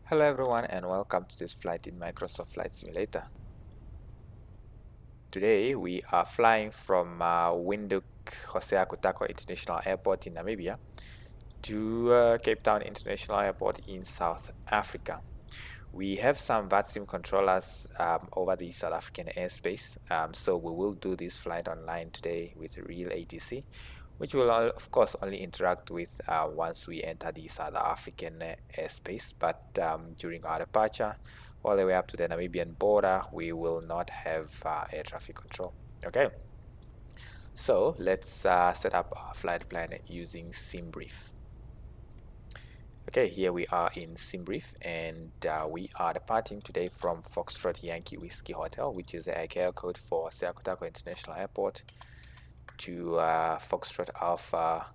Hello everyone and welcome to this flight in Microsoft Flight Simulator. Today we are flying from Windhoek Hosea Kutako International Airport in Namibia to Cape Town International Airport in South Africa. We have some VATSIM controllers over the South African airspace, so we will do this flight online today with real ATC, which will of course only interact with once we enter the South African airspace, but during our departure all the way up to the Namibian border we will not have air traffic control. Okay, so let's set up our flight plan using SimBrief. Okay, here we are in SimBrief, and we are departing today from Foxtrot Yankee Whiskey Hotel, which is the ICAO code for Hosea Kutako International Airport, to Foxtrot Alpha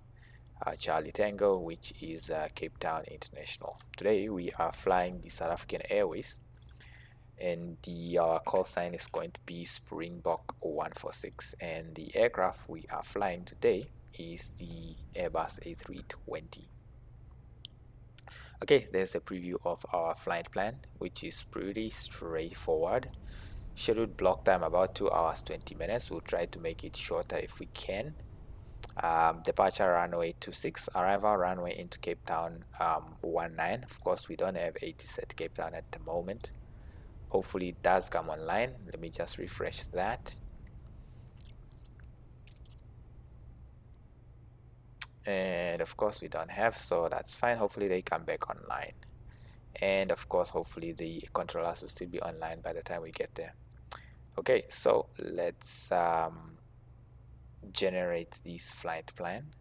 Charlie Tango, which is Cape Town International. Today we are flying the South African Airways, and the call sign is going to be Springbok 146, and the aircraft we are flying today is the Airbus A320. Okay, there's a preview of our flight plan, which is pretty straightforward. Scheduled block time about 2 hours 20 minutes. We'll try to make it shorter if we can. Departure runway 26, arrival runway into Cape Town 19. Of course, we don't have ATC at Cape Town at the moment. Hopefully it does come online. Let me just refresh that. And of course we don't have, so that's fine. Hopefully they come back online, and of course hopefully the controllers will still be online by the time we get there. Okay, so let's generate this flight plan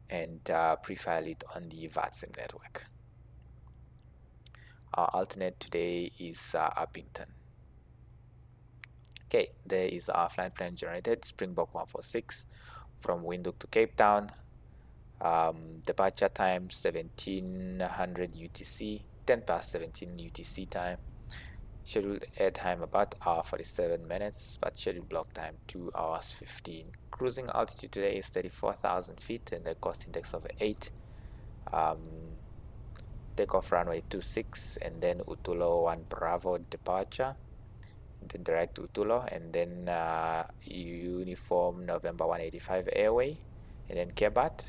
and pre-file it on the VATSIM network. Our alternate today is Uppington. Okay, there is our flight plan generated, Springbok 146 from Windhoek to Cape Town. Departure time 1700 UTC, 10 past 17 UTC time. Scheduled air time about 47 minutes, but scheduled block time 2 hours 15. Cruising altitude today is 34,000 feet and the cost index of 8. Takeoff runway 26, and then Utulo 1 Bravo departure, then direct to Utulo, and then uniform November 185 airway, and then GIGABYTE,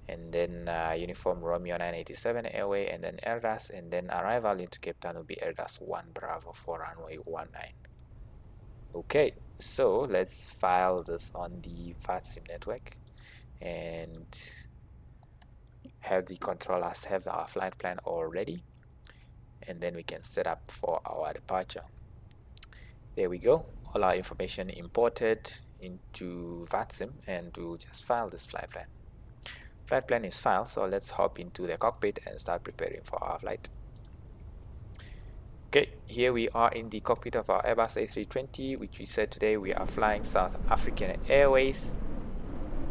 and then uniform Romeo 987 airway, and then Addons, and then arrival into Cape Town will be Addons 1 Bravo for runway 19. Okay, so let's file this on the VATSIM network and have the controllers have our flight plan already, and then we can set up for our departure. There we go, all our information imported into VATSIM, and we'll just file this flight plan. Flight plan is filed, so let's hop into the cockpit and start preparing for our flight. Okay, here we are in the cockpit of our Airbus A320, which we said today we are flying South African Airways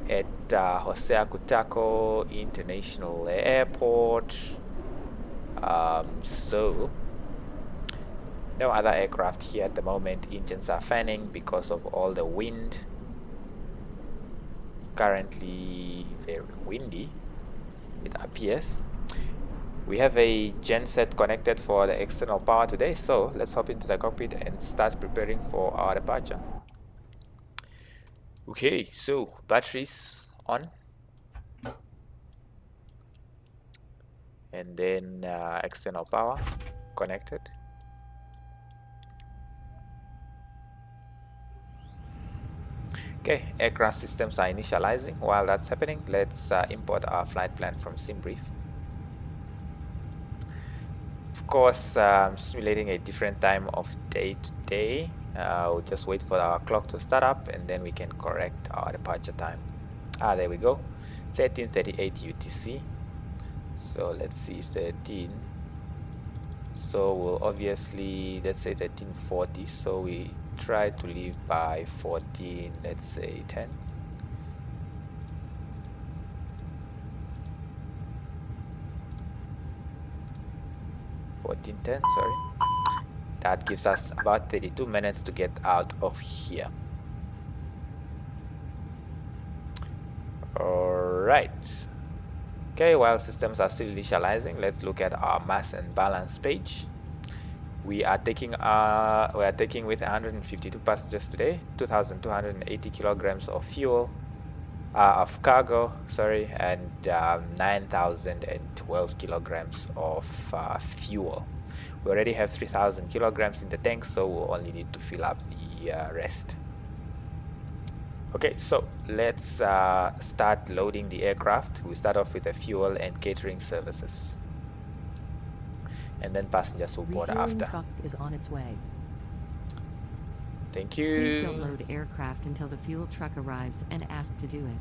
at Hosea Kutako International Airport. So no other aircraft here at the moment. Engines are fanning because of all the wind. It's currently very windy, it appears. We have a genset connected for the external power today, so let's hop into the cockpit and start preparing for our departure. Okay, so batteries on, and then external power connected. Okay, aircraft systems are initializing. While that's happening, let's import our flight plan from SimBrief. Of course, simulating a different time of day today. We'll just wait for our clock to start up, and then we can correct our departure time. There we go, 13:38 UTC. So let's see, 13. So we'll obviously, let's say 13:40. So we try to leave by 14, let's say 10. Sorry. That gives us about 32 minutes to get out of here. Alright, Okay, while systems are still initializing, let's look at our mass and balance page. We are taking with 152 passengers today, 2,280 kilograms of fuel, of cargo, sorry, and 9,012 kilograms of fuel. We already have 3,000 kilograms in the tank, so we'll only need to fill up the rest. Okay, so let's start loading the aircraft. We start off with the fuel and catering services, and then passengers will board after. Truck is on its way. Thank you. Please don't load aircraft until the fuel truck arrives and ask to do it.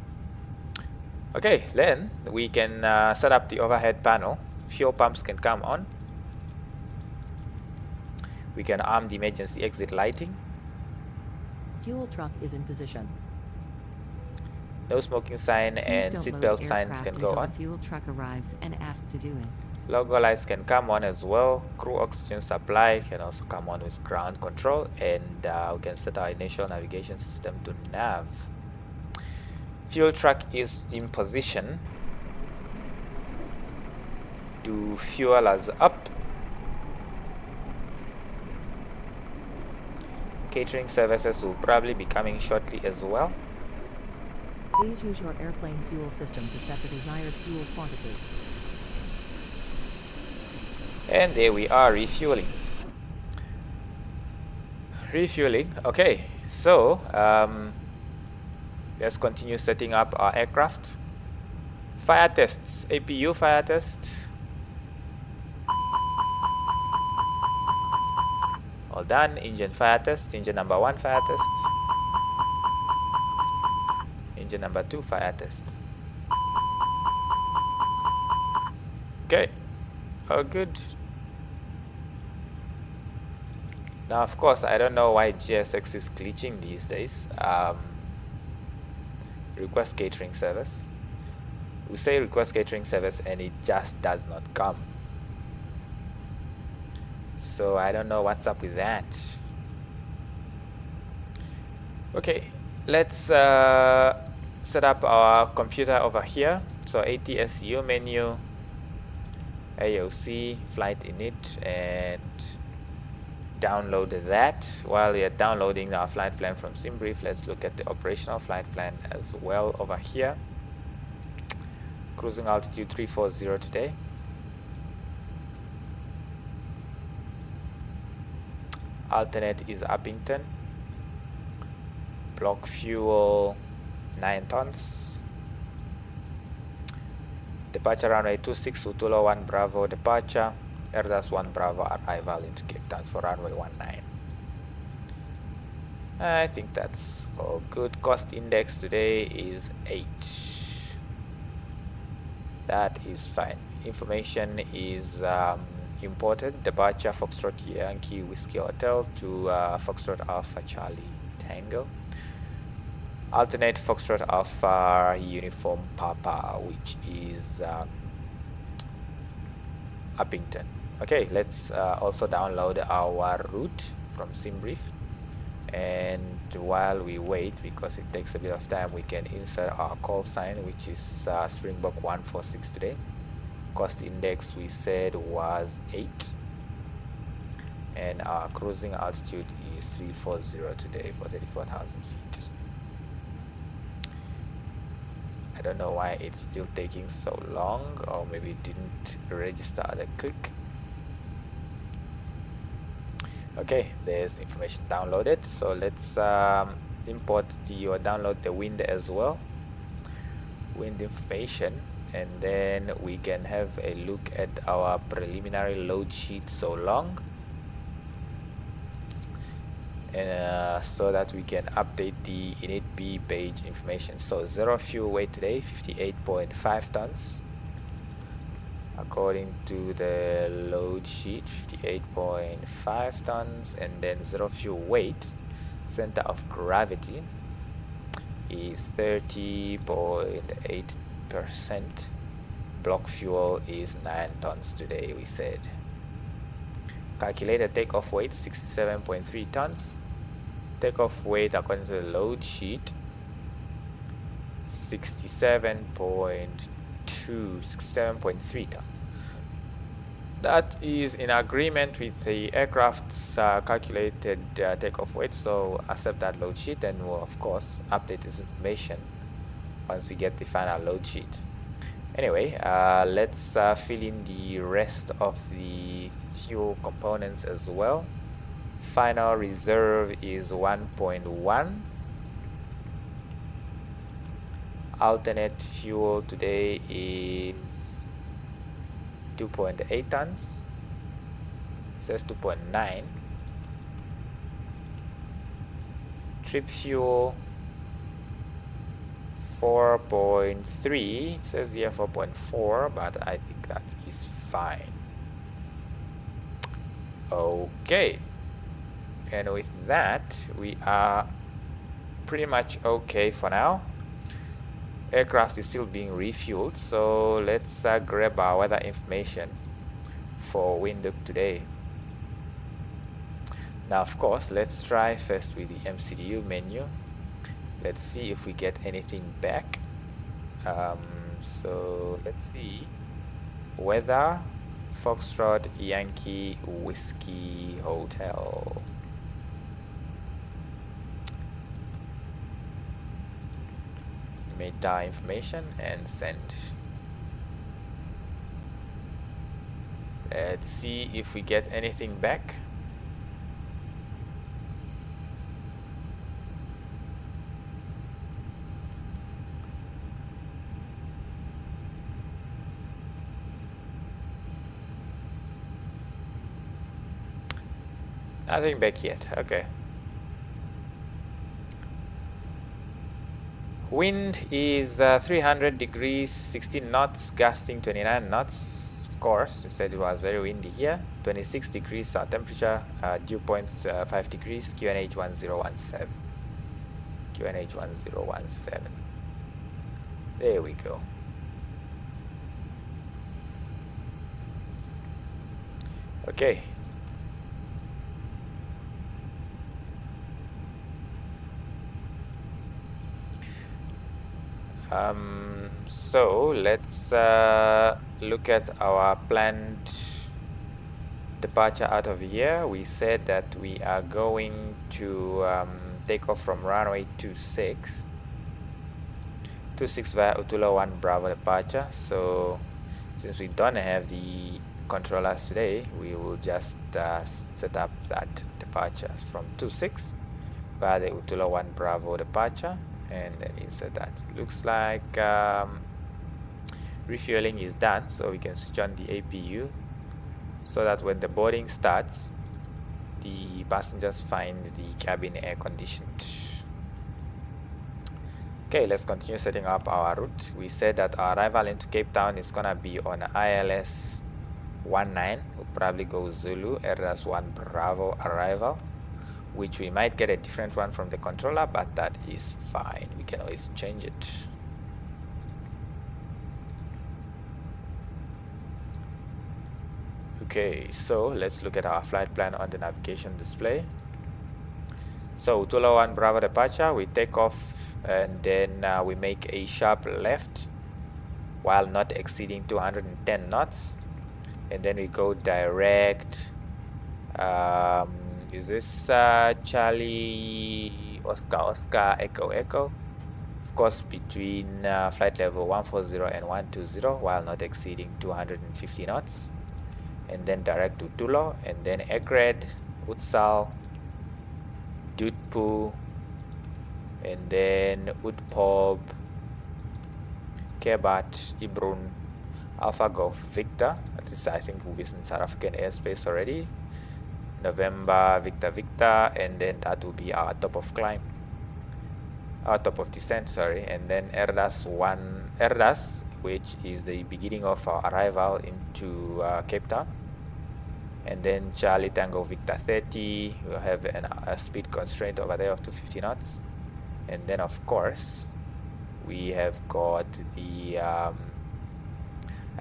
Okay, then we can set up the overhead panel. Fuel pumps can come on. We can arm the emergency exit lighting. Fuel truck is in position. No smoking sign and seatbelt signs can go on. The fuel truck arrives and ask to do it. Logo lights can come on as well. Crew oxygen supply can also come on with ground control, and we can set our initial navigation system to nav. Fuel truck is in position to fuel us up. Catering services will probably be coming shortly as well. Please use your airplane fuel system to set the desired fuel quantity. And there we are, refueling. Okay, so let's continue setting up our aircraft. Fire tests, APU fire test. All done. Engine fire test, engine number 1 fire test. Engine number 2 fire test. Okay, all good. Now, of course, I don't know why GSX is glitching these days. Request catering service. We say request catering service and it just does not come. So I don't know what's up with that. Okay, let's set up our computer over here. So ATSU menu, AOC, flight init, and download that. While we are downloading our flight plan from SimBrief, let's look at the operational flight plan as well over here. Cruising altitude 340 today. Alternate is Uppington. Block fuel 9 tons. Departure runway 26 Utulo 1 Bravo departure. Airbus 1 Bravo arrival into Cape Town for runway 19. I think that's all good. Cost index today is 8. That is fine. Information is imported. Departure Foxtrot Yankee Whiskey Hotel to Foxtrot Alpha Charlie Tango. Alternate Foxtrot Alpha Uniform Papa, which is Uppington. Okay, let's also download our route from SimBrief, and while we wait, because it takes a bit of time, we can insert our call sign, which is Springbok 146 today. Cost index we said was 8, and our cruising altitude is 340 today for 34,000 feet. I don't know why it's still taking so long, or maybe it didn't register the click. Okay, there's information downloaded, so let's import or download the wind as well, wind information, and then we can have a look at our preliminary load sheet so long, and so that we can update the init B page information. So zero fuel weight today, 58.5 tons. According to the load sheet, 58.5 tons, and then zero fuel weight, center of gravity is 30.8%. Block fuel is 9 tons today, we said. Calculated takeoff weight 67.3 tons. Takeoff weight according to the load sheet 67.2 67.3 tons. That is in agreement with the aircraft's calculated takeoff weight, so accept that load sheet, and we'll of course update this information once we get the final load sheet. Anyway, let's fill in the rest of the fuel components as well. Final reserve is 1.1. Alternate fuel today is 2.8 tons. It says 2.9. Trip fuel 4.3. It says here 4.4, but I think that is fine. Okay, and with that we are pretty much okay for now. Aircraft is still being refueled, so let's grab our weather information for Windhoek today. Now of course, let's try first with the MCDU menu. Let's see if we get anything back. So let's see. Weather, Foxtrot Yankee Whiskey Hotel. Meta information and send. Let's see if we get anything back. Nothing back yet. Okay. Wind is 300 degrees, 16 knots, gusting 29 knots. Of course, we said it was very windy here. 26 degrees temperature, dew point 5 degrees, QNH 1017. QNH 1017. There we go. Okay. So let's look at our planned departure out of here. We said that we are going to take off from runway 26 via Utula 1 Bravo departure. So since we don't have the controllers today, we will just set up that departure from 26 via the Utula 1 Bravo departure, and then insert that. Looks like refueling is done, so we can switch on the APU so that when the boarding starts, the passengers find the cabin air conditioned. Okay, let's continue setting up our route. We said that our arrival into Cape Town is gonna be on ILS 19. We'll probably go Zulu AirDAS 1 Bravo arrival, which we might get a different one from the controller, but that is fine. We can always change it. Okay, so let's look at our flight plan on the navigation display. So Utula 1 Bravo departure, we take off and then we make a sharp left while not exceeding 210 knots, and then we go direct. Is this Charlie Oscar Echo Echo? Of course, between flight level 140 and 120 while not exceeding 250 knots, and then direct to Tulo, and then Egred, Utsal, Dutpu, and then Udpob, Kebat, Ibrun, Alpha Golf Victor. That is, I think, will be in South African airspace already. November Victor Victor, and then that will be our top of climb, our top of descent, sorry, and then AirDAS 1 AirDAS, which is the beginning of our arrival into Cape Town, and then Charlie Tango Victor 30. We'll have a speed constraint over there of 250 knots, and then of course we have got the I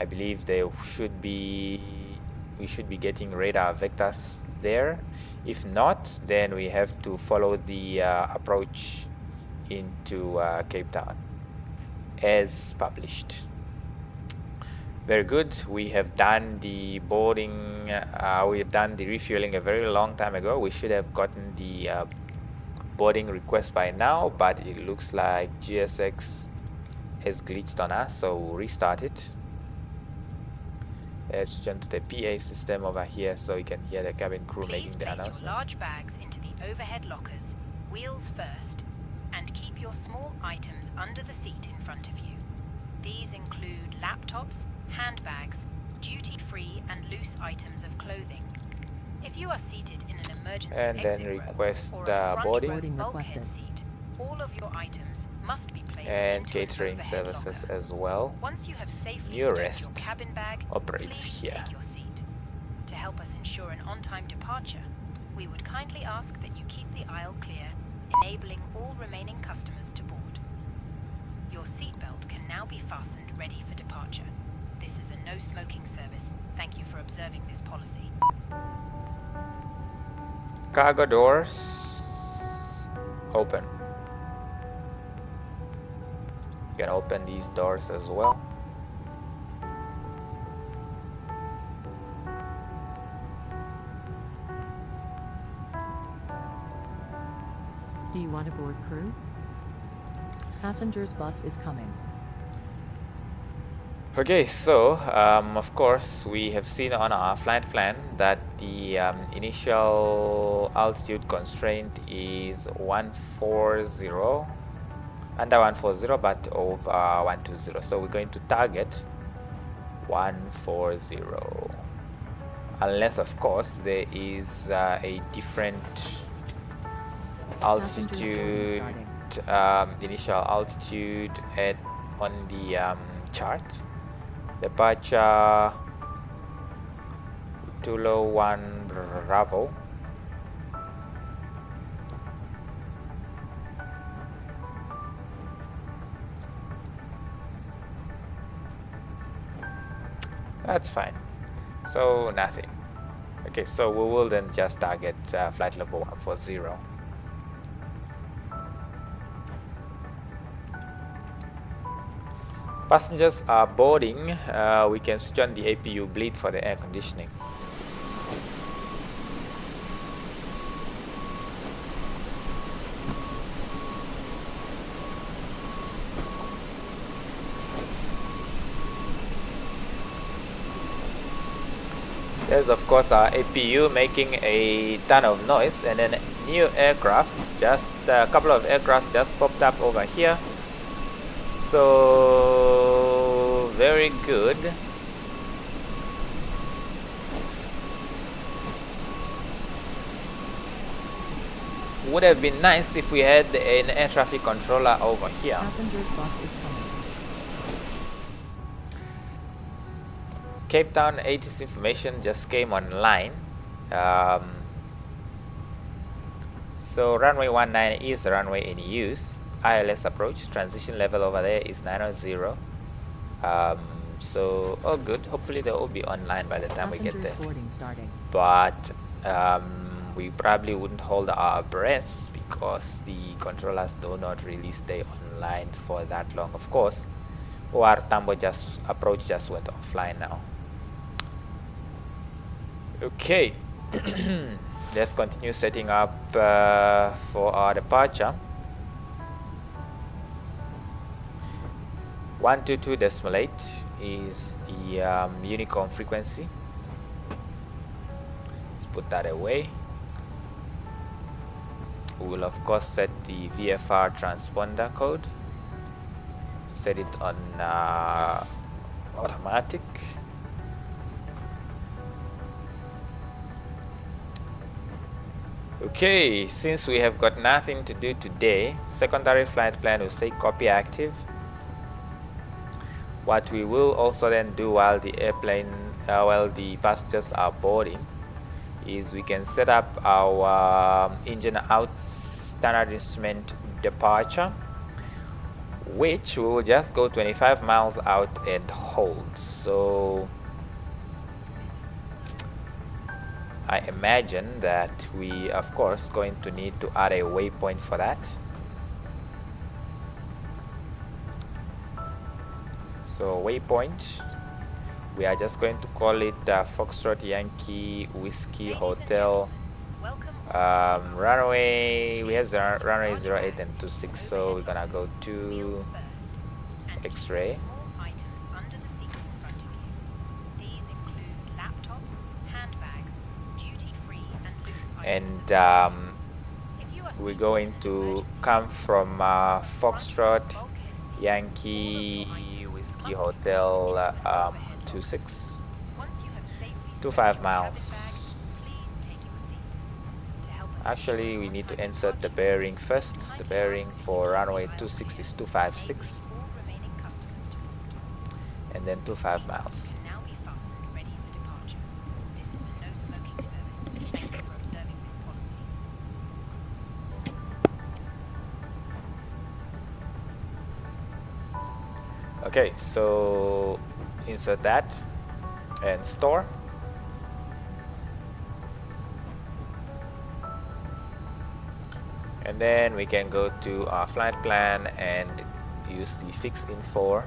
believe we should be getting radar vectors there. If not, then we have to follow the approach into Cape Town as published. Very good. We have done the boarding, we have done the refueling a very long time ago. We should have gotten the boarding request by now, but it looks like GSX has glitched on us, so we'll restart it. Let's jump to the PA system over here so you can hear the cabin crew making the announcements. Please place your large bags into the overhead lockers, wheels first, and keep your small items under the seat in front of you. These include laptops, handbags, duty-free and loose items of clothing. If you are seated in an emergency and then exit request row or a front boarding. row Boarding bulkhead requested. seat, all of your items must be placed And into an catering overhead services locker. as well. Once you have safely Nearest stowed your cabin bag, operates please here. take your seat. To help us ensure an on-time departure, we would kindly ask that you keep the aisle clear, enabling all remaining customers to board. Your seatbelt can now be fastened ready for departure. This is a no-smoking service. Thank you for observing this policy. Cargo doors open. You can open these doors as well. Do you want to board crew? Passengers bus is coming. Okay, so of course we have seen on our flight plan that the initial altitude constraint is 140, under 140 but over 120, so we're going to target 140 unless of course there is a different altitude, initial altitude on the chart. Departure Tulo 1 Bravo. That's fine. So nothing. Okay, so we will then just target flight level 140. Passengers are boarding. We can switch on the APU bleed for the air conditioning. There's of course our APU making a ton of noise, and then new aircraft, just a couple of aircraft just popped up over here. So very good. Would have been nice if we had an air traffic controller over here. Passengers bus is coming. Cape Town ATIS information just came online. So runway 19 is the runway in use. ILS approach, transition level over there is 900. So all good. Hopefully they will be online by the time we get there. Boarding starting. But we probably wouldn't hold our breaths because the controllers do not really stay online for that long. Of course, OR Tambo approach just went offline now. Okay, let's continue setting up for our departure. 122.8 is the uniform frequency. Let's put that away. We will of course set the VFR transponder code. Set it on automatic. Okay, since we have got nothing to do today, secondary flight plan will say copy active. What we will also then do while the passengers are boarding is we can set up our engine out standard instrument departure, which we will just go 25 miles out and hold. So I imagine that we of course going to need to add a waypoint for that. So waypoint We are just going to call it Foxtrot Yankee Whiskey Hotel runway. We have runway 08 and 26, so we're gonna go to X-ray. And we're going to come from Foxtrot Yankee Whiskey Hotel 25 miles. Actually, we need to insert the bearing first. The bearing for runway 26 is 256, and then 25 miles. Okay, so insert that and store. And then we can go to our flight plan and use the fix info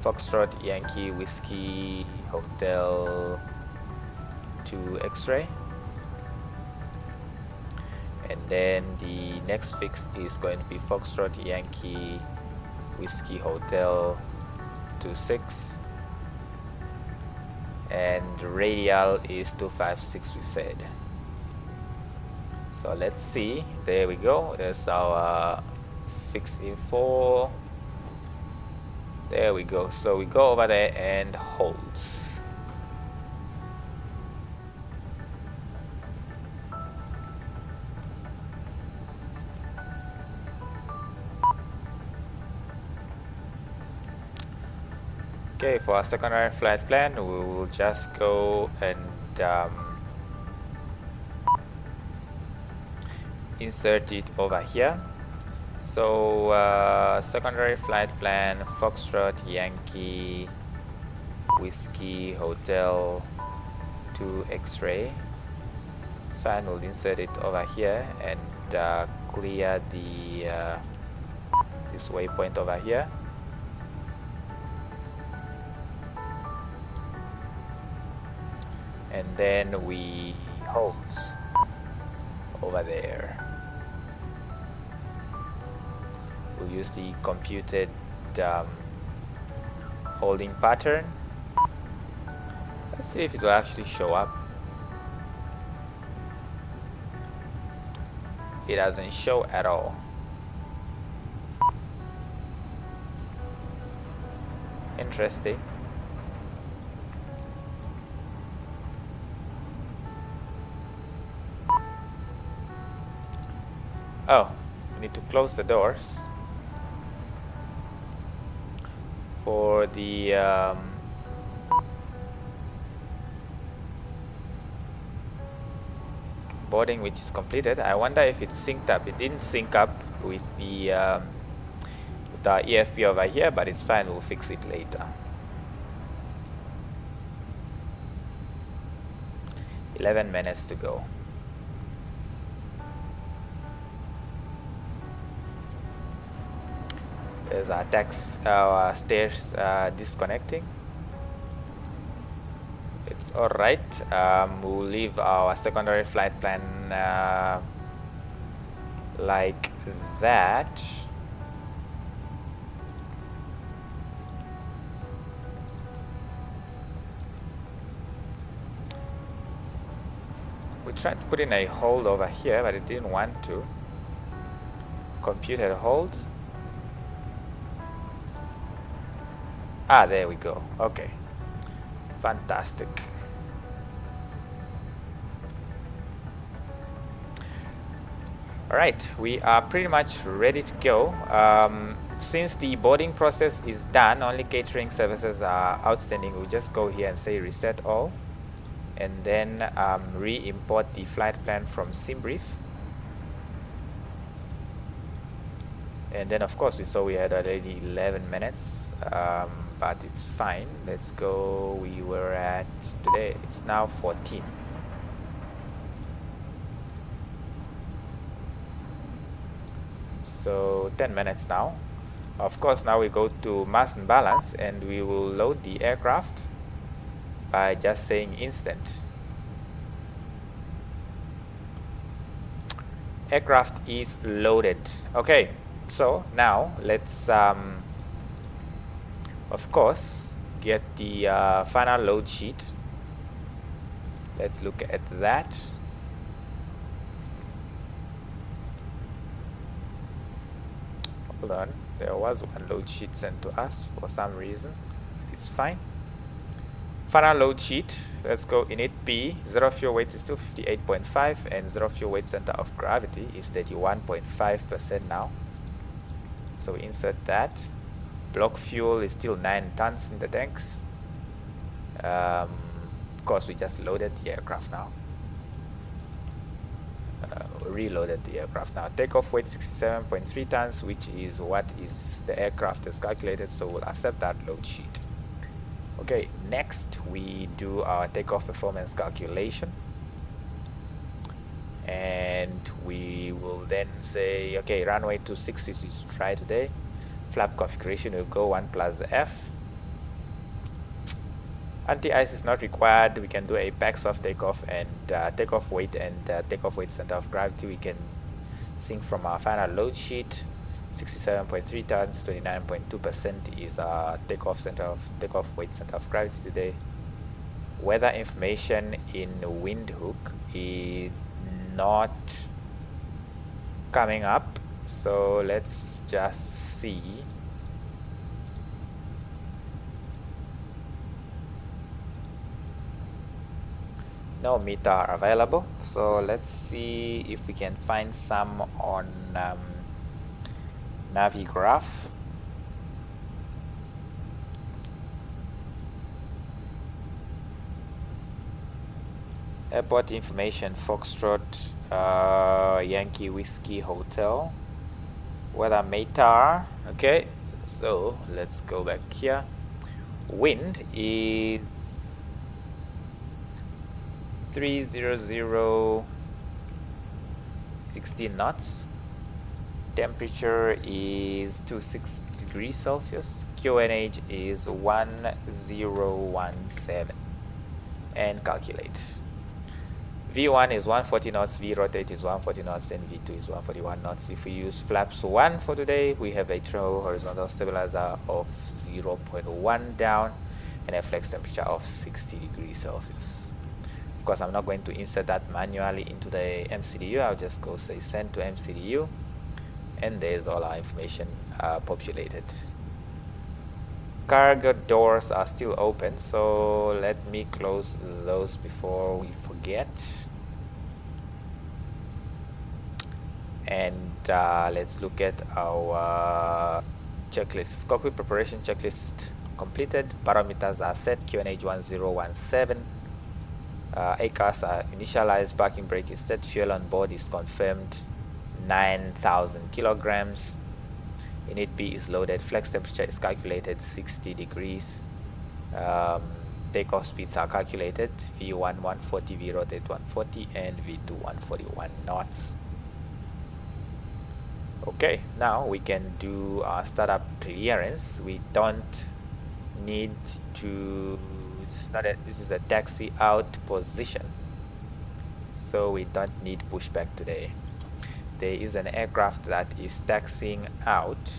Foxtrot Yankee Whiskey Hotel to X-ray. And then the next fix is going to be Foxtrot Yankee Whiskey Hotel 26, and radial is 256 we said. So let's see, there we go, there's our fix info. There we go. So we go over there and hold. Okay, for our secondary flight plan, we will just go and insert it over here. So secondary flight plan Foxtrot Yankee Whiskey Hotel to X-ray. It's fine, we'll insert it over here and clear the this waypoint over here. And then we hold over there. We'll use the computed holding pattern. Let's see if it will actually show up. It doesn't show at all. Interesting. Oh, we need to close the doors for the boarding, which is completed. I wonder if it's synced up. It didn't sync up with the EFP over here, but it's fine, we'll fix it later. 11 minutes to go. There's our stairs disconnecting. It's alright. We'll leave our secondary flight plan like that. We tried to put in a hold over here, but it didn't want to. Computer hold. Ah, there we go. Okay. Fantastic. Alright, we are pretty much ready to go. Since the boarding process is done, only catering services are outstanding. We'll just go here and say reset all, and then re-import the flight plan from SimBrief. And then of course we saw we had already 11 minutes, but it's fine. Let's go. We were at today, it's now 14. So 10 minutes now. Of course, now we go to mass and balance and we will load the aircraft. by just saying instant. Aircraft is loaded. Okay, so now let's of course get the final load sheet. Let's look at that. Hold on, there was one load sheet sent to us for some reason. It's fine. Final load sheet, let's go in it. P, zero fuel weight is still 58.5 and zero fuel weight center of gravity is 31.5% now. So we insert that. Block fuel is still 9 tons in the tanks. Of course, we just loaded the aircraft now. Reloaded the aircraft now. Takeoff weight 67.3 tons, which is what is the aircraft is calculated, so we'll accept that load sheet. Okay, next we do our takeoff performance calculation, and we will then say, okay, runway 26 is try today. Flap configuration will go 1 plus F. Anti-ice is not required. We can do a pax off takeoff and takeoff weight and takeoff weight center of gravity. We can sync from our final load sheet. 67.3 tons, 29.2% is our takeoff weight center of gravity today. Weather information in Windhoek is not coming up, so let's just see. No METAR available, so let's see if we can find some on Navigraph. Airport information, Foxtrot, Yankee Whiskey Hotel. Weather METAR. Okay, so let's go back here. Wind is 300, 16 knots. Temperature is 26 degrees Celsius. QNH is 1017. And calculate. V1 is 140 knots, V rotate is 140 knots, and V2 is 141 knots. If we use flaps 1 for today, we have a true horizontal stabilizer of 0.1 down and a flex temperature of 60 degrees Celsius. Of course, I'm not going to insert that manually into the MCDU. I'll just go say send to MCDU, and there's all our information populated. Cargo doors are still open, so let me close those before we forget. And let's look at our checklist. Cockpit preparation checklist completed. Parameters are set. QNH 1017. ACAS are initialized. Parking brake is set. Fuel on board is confirmed. 9,000 kilograms. Init B is loaded. Flex temperature is calculated 60 degrees. Takeoff speeds are calculated. V1 140, V rotate 140, and V2 141 knots. Okay, now we can do our startup clearance. We don't need to. This is a taxi out position, so we don't need pushback today. There is an aircraft that is taxiing out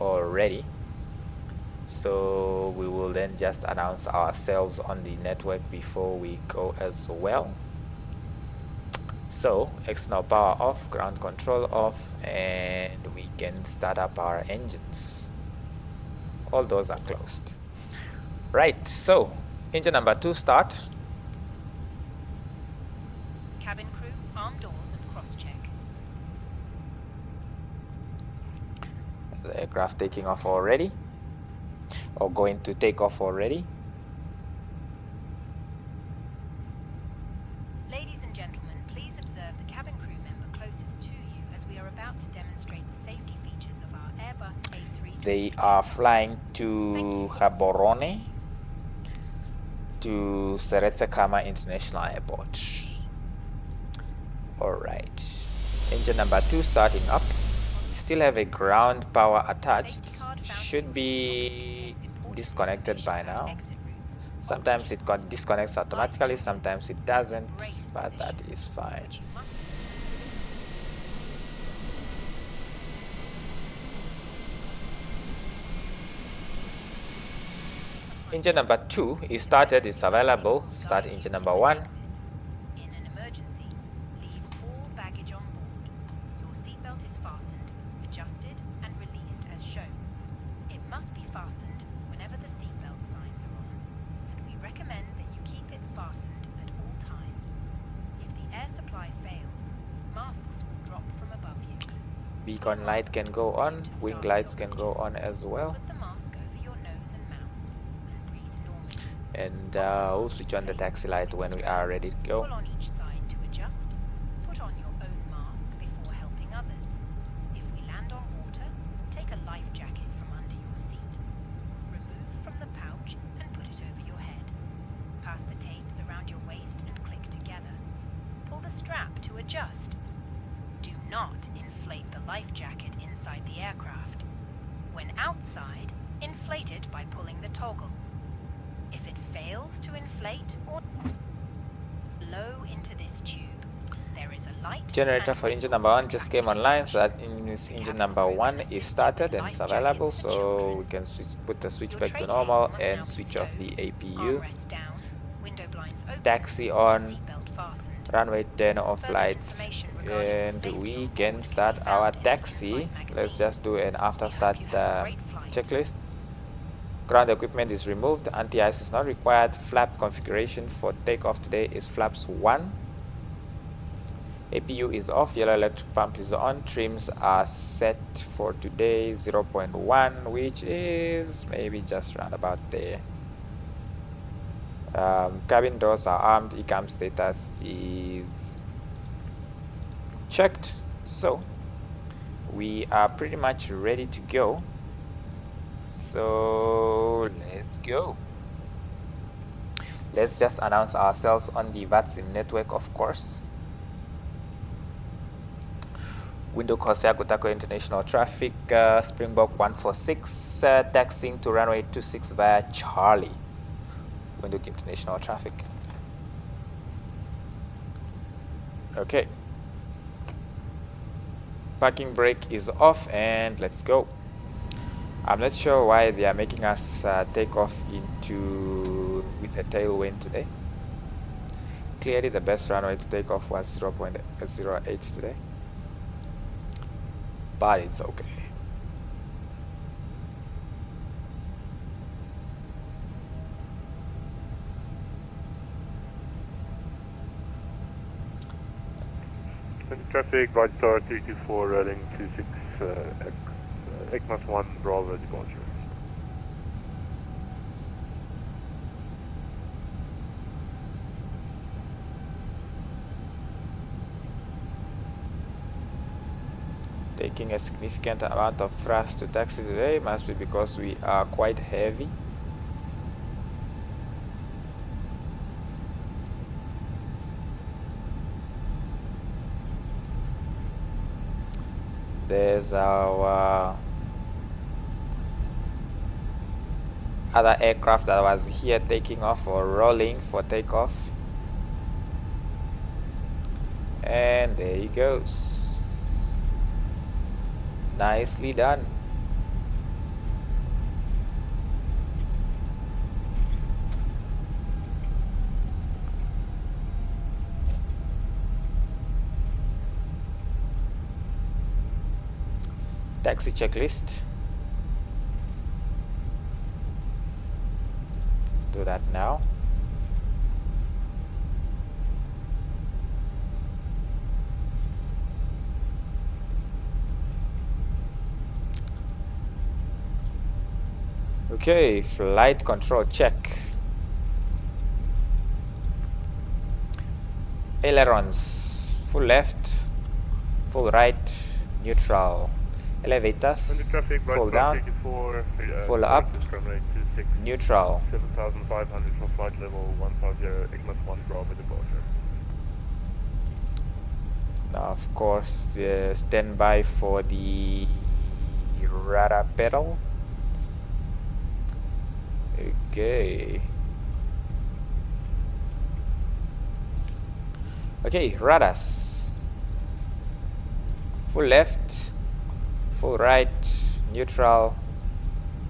already, so we will then just announce ourselves on the network before we go as well. So external power off, ground control off, and we can start up our engines. All doors are closed. Right, so engine number 2 start. Cabin crew, arm doors and cross-check. The aircraft taking off already, or going to take off already. Ladies and gentlemen, please observe the cabin crew member closest to you as we are about to demonstrate the safety features of our Airbus A320. They are flying to Gaborone, to Seretse-Khama International Airport. Alright, engine number 2 starting up. Still have a ground power attached. Should be disconnected by now. Sometimes it disconnects automatically, sometimes it doesn't, but that is fine. Engine number 2 is started, it's available. Start engine number 1. In an emergency, leave all baggage on board. Your seatbelt is fastened, adjusted, and released as shown. It must be fastened whenever the seatbelt signs are on, and we recommend that you keep it fastened at all times. If the air supply fails, masks will drop from above you. Beacon light can go on, wing lights can go on as well. Put the mask over your nose and mouth and breathe normally. And we'll switch on the taxi light when we are ready to go. Pull on each side to adjust. Put on your own mask before helping others. If we land on water, take a life jacket from under your seat. Remove from the pouch and put it over your head. Pass the tapes around your waist and click together. Pull the strap to adjust. Do not inflate the life jacket inside the aircraft. When outside, inflate it by pulling the toggle. If it fails to inflate or blow into this tube, there is a light Generator for engine number 1 just came online, so that means engine number 1 is started and it's available, so we can put the switch back to normal and switch off the APU. Taxi on, runway 10 off flight, and we can start our taxi. Let's just do an after start checklist. Ground equipment is removed, anti-ice is not required. Flap configuration for takeoff today is flaps 1. APU is off, yellow electric pump is on, trims are set for today 0.1, which is maybe just round about there. Cabin doors are armed, ECAM status is checked, so we are pretty much ready to go. So let's go. Let's just announce ourselves on the VATSIM network, of course. Windhoek Hosea Kutako International traffic, Springbok 146, taxiing to runway 26 via Charlie. Windhoek International traffic. Okay. Parking brake is off and let's go. I'm not sure why they are making us take off with a tailwind today. Clearly the best runway to take off was 0.08 today, but it's okay. Traffic, right star 324, running 26, ECMAS 1, Bravo departure. Taking a significant amount of thrust to taxi today, must be because we are quite heavy. There's our other aircraft that was here taking off or rolling for takeoff, and there he goes. Nicely done. Taxi checklist. Let's do that now. Okay, flight control check. Ailerons, full left, full right, neutral. Elevators, full down, full up, neutral. 7500 for flight level 150, ECMAS 1, Bravo departure. Now, of course, stand by for the radar pedal. Okay. Okay, radars. Full left, full right, neutral.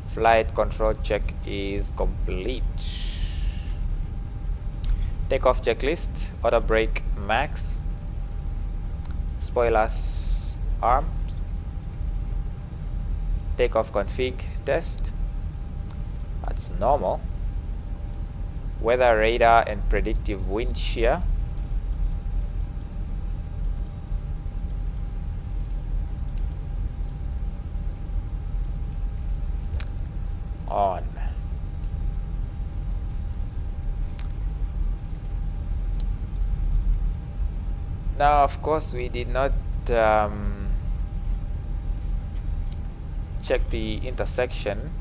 Flight control check is complete. Takeoff checklist, auto brake max, spoilers armed, takeoff config test, that's normal. Weather radar and predictive wind shear. On. Now, of course, we did not check the intersection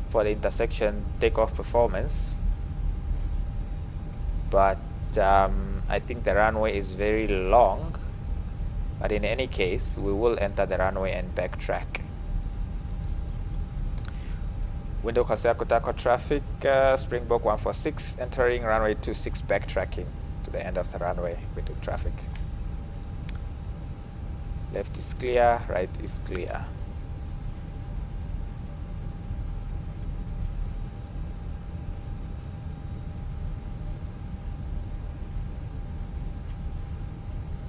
for the intersection takeoff performance, but I think the runway is very long, but in any case we will enter the runway and backtrack. Windhoek Hosea Kutako traffic, Springbok 146 entering runway 26, backtracking to the end of the runway. Windhoek traffic. Left is clear, right is clear.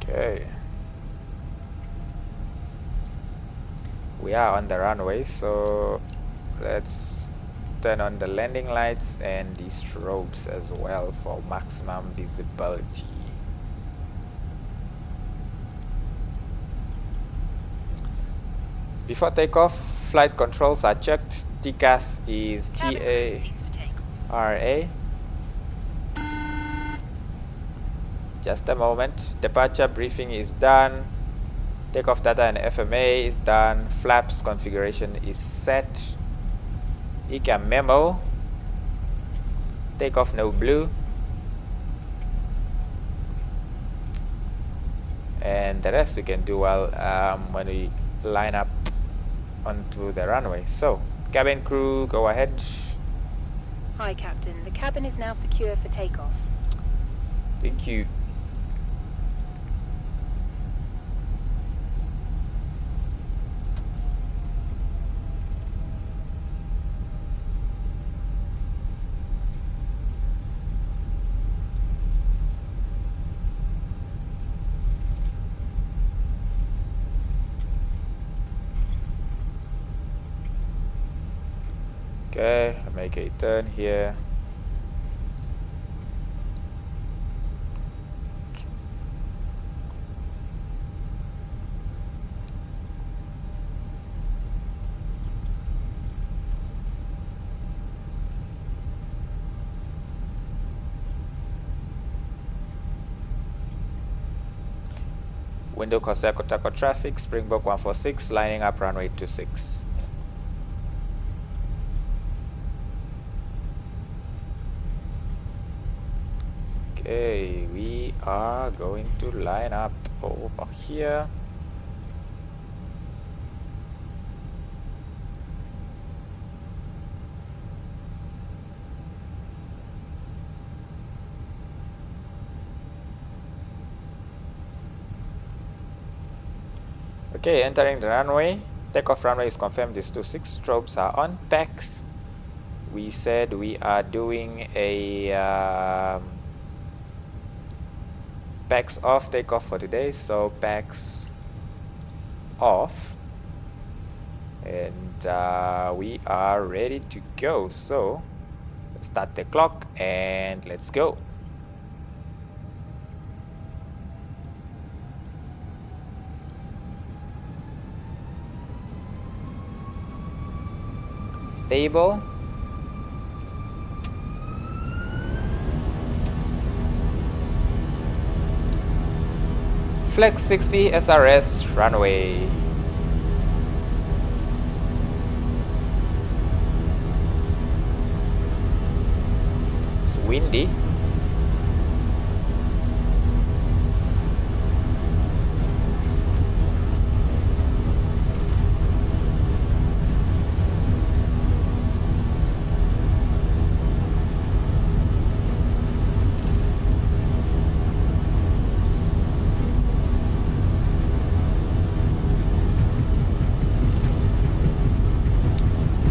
Okay. We are on the runway, so let's turn on the landing lights and the strobes as well for maximum visibility. Before takeoff, flight controls are checked. TCAS is TARA. Just a moment. Departure briefing is done. Takeoff data and FMA is done. Flaps configuration is set. ECAM memo. Takeoff no blue. And the rest we can do well when we line up onto the runway. So, cabin crew, go ahead. Hi, Captain. The cabin is now secure for takeoff. Thank you. Okay, I make a turn here. Windhoek Hosea Kutako traffic, Springbok 146, lining up runway 26. Okay, we are going to line up over here. Okay, entering the runway. Takeoff runway is confirmed. These 26 strobes are on. PAX. We said we are doing a PAX off takeoff for today, so PAX off, and we are ready to go. So let's start the clock and let's go. Stable. Flex 60 SRS runway. It's windy.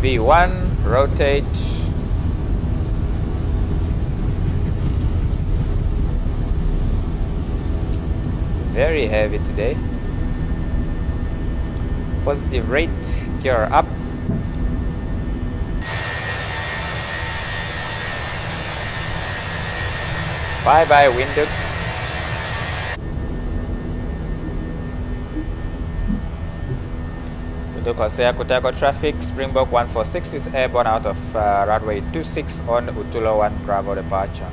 V1, rotate. Very heavy today. Positive rate, gear up. Bye bye Windhoek. Windhoek Hosea Kutako traffic. Springbok 146 is airborne out of runway 26 on Utulo 1 Bravo departure.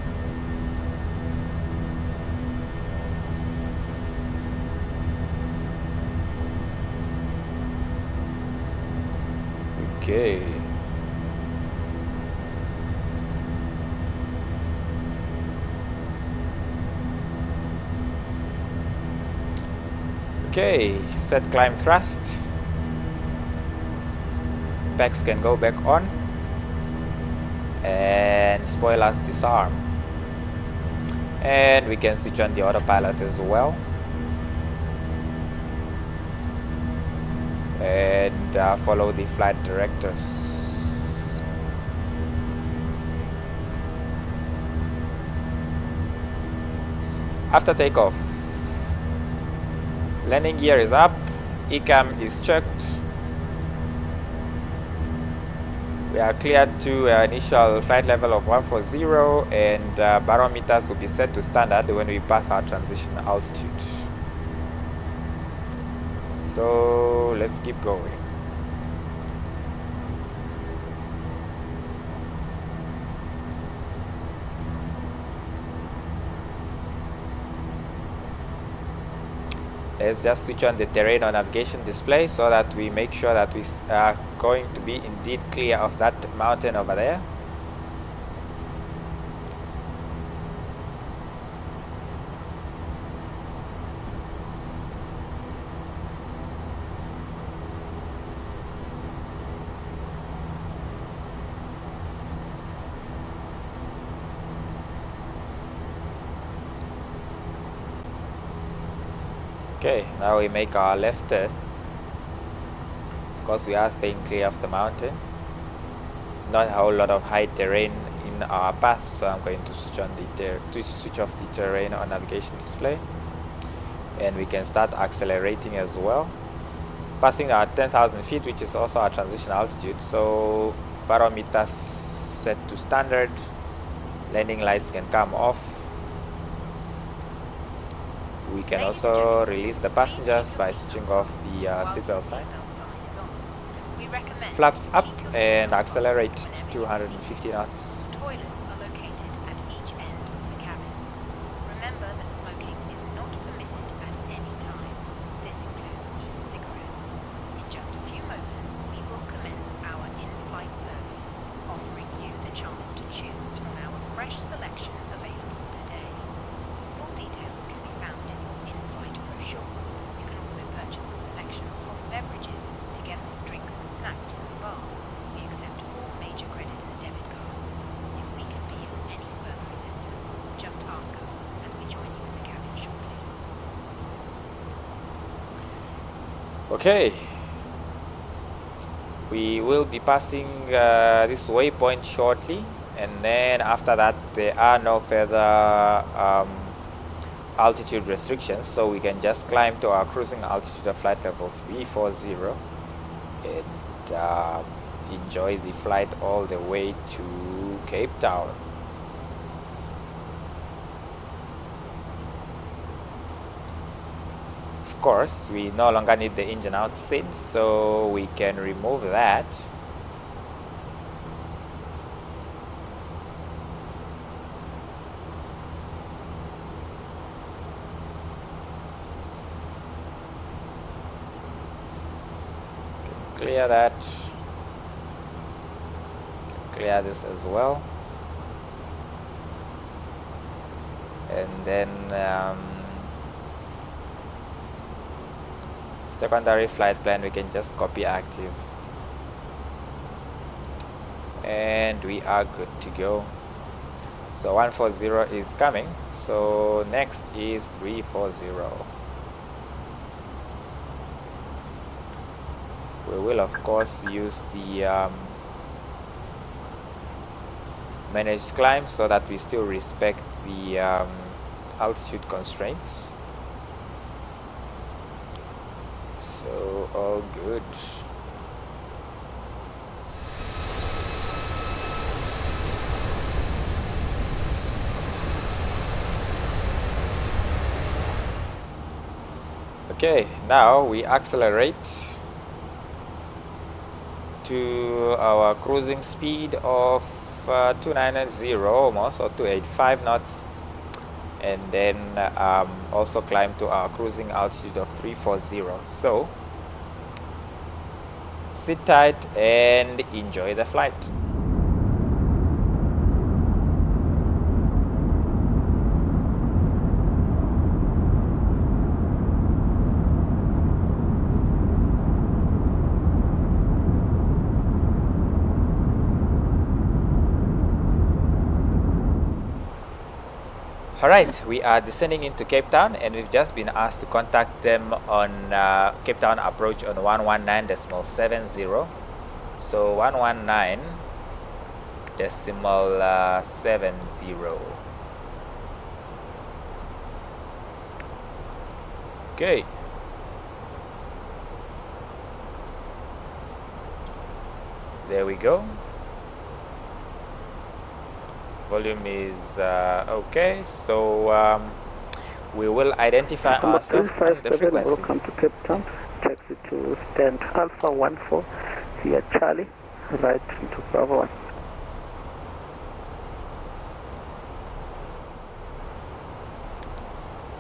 Okay. Okay, set climb thrust. Packs can go back on. And spoilers disarm. And we can switch on the autopilot as well. And follow the flight directors. After takeoff, landing gear is up, ECAM is checked. We are cleared to initial flight level of 140, and barometers will be set to standard when we pass our transition altitude. So let's keep going. Let's just switch on the terrain or navigation display so that we make sure that we are going to be indeed clear of that mountain over there. Okay, now we make our left turn. Of course, we are staying clear of the mountain. Not a whole lot of high terrain in our path, so I'm going to switch on switch off the terrain or navigation display, and we can start accelerating as well. Passing our 10,000 feet, which is also our transition altitude. So barometers set to standard. Landing lights can come off. We can also release the passengers by switching off the seatbelt sign. Flaps up and accelerate to 250 knots. Toilets are located at each end of the cabin. Remember that smoking is not permitted at any time. This includes e-cigarettes. In just a few moments, we will commence our in-flight service, offering you the chance to choose from our fresh selection available today. Full details can be found in your in-flight brochure. You can also purchase a selection of hot beverages together with drinks and snacks from the bar. We accept all major credit and debit cards. If we can be of any further assistance, just ask us as we join you in the cabin shortly. Okay. We will be passing this waypoint shortly, and then after that there are no further altitude restrictions, so we can just climb to our cruising altitude of flight level 340 and enjoy the flight all the way to Cape Town. Of course, we no longer need the engine out seat, so we can remove that. Clear that. Clear this as well. And then secondary flight plan, we can just copy active. And we are good to go. So 140 is coming. So next is 340. We will of course use the managed climb so that we still respect the altitude constraints. So all good. Okay, now we accelerate to our cruising speed of 290 almost, or 285 knots, and then also climb to our cruising altitude of 340. So sit tight and enjoy the flight. Alright, we are descending into Cape Town, and we've just been asked to contact them on Cape Town approach on 119.70. So 119.70. Okay. There we go. Volume is okay, so we will identify ourselves on the frequency. Welcome to Cape Town. Taxi to stand Alpha 14 via Charlie, right into Bravo 1.